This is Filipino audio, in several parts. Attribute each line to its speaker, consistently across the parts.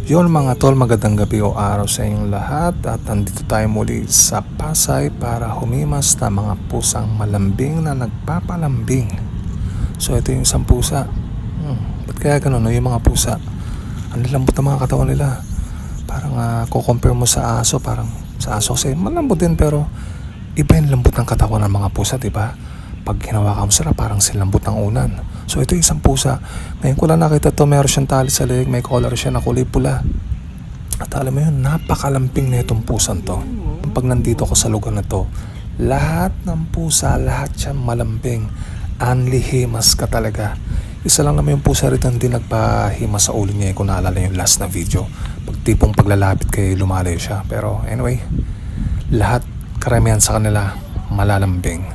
Speaker 1: Yon mga tol, magandang gabi o araw sa inyong lahat at andito tayo muli sa Pasay para humimas na mga pusang malambing na nagpapalambing. So ito yung isang pusa. Ba't kaya ganun no? Yung mga pusa, ang lambot ng mga katawan nila. Parang kukompare mo sa aso, parang sa aso kasi malambot din pero iba yung lambot ng katawan ng mga pusa, diba? Pag hinawakan mo sila, parang silambot ng unan. So ito yung isang pusa. Ngayon ko lang nakita to, meron siyang tali sa leeg, may collar siya na kulay pula. At alam mo yun, napakalamping na itong pusan to. Pag nandito ko sa lugar na to, lahat ng pusa, lahat siya malambing. Anlihimas ka talaga. Isa lang naman yung pusa rito hindi nagpahimas sa ulo niya, kung naalala yung last na video. Pag tipong paglalapit kay lumalayo siya. Pero anyway, lahat karamihan sa kanila malalambing.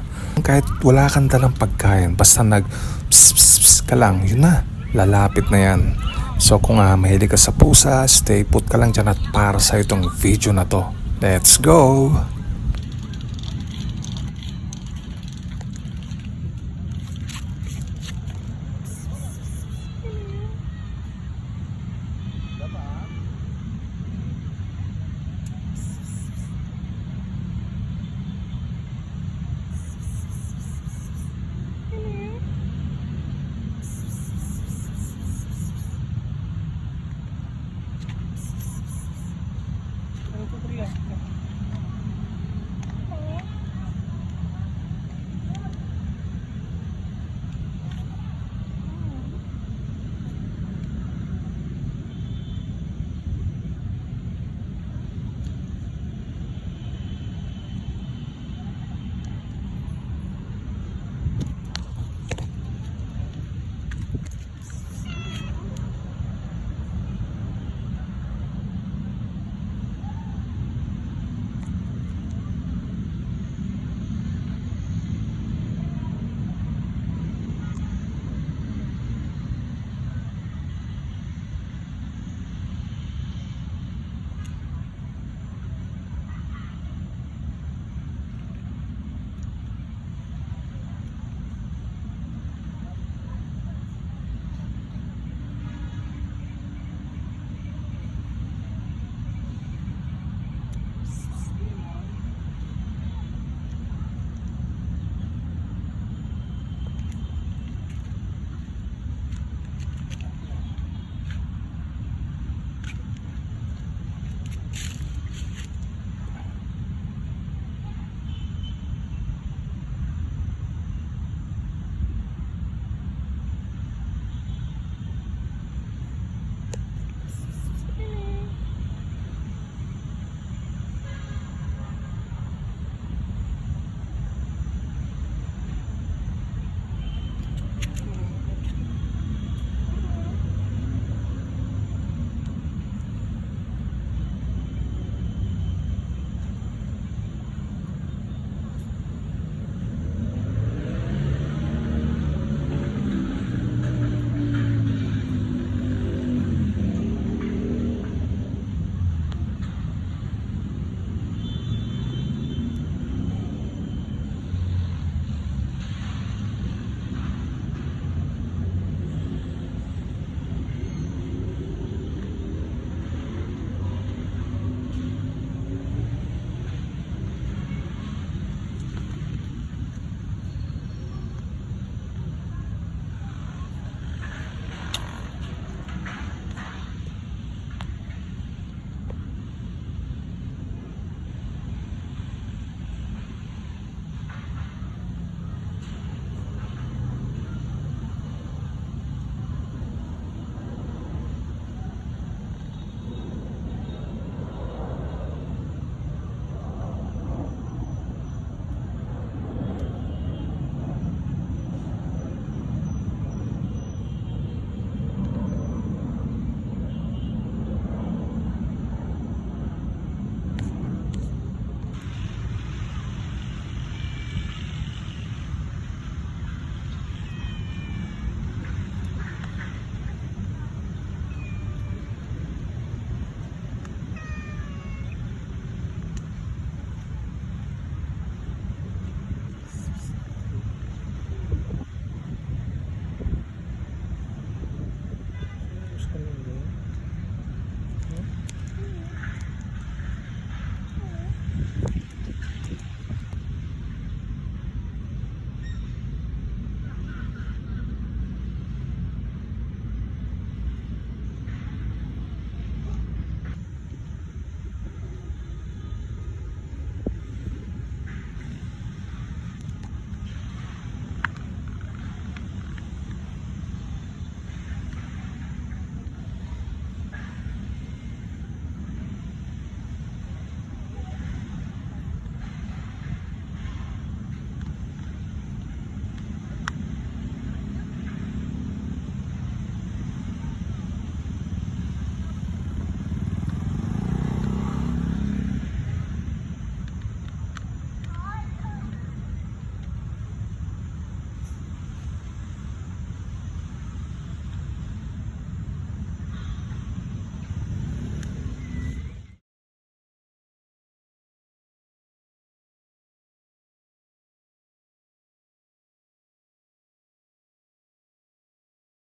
Speaker 1: Kahit wala kang dalang pagkain, basta nag pss ka lang, yun na, lalapit na yan. So kung mahilig ka sa pusa, stay put ka lang dyan at para sa itong video na to. Let's go!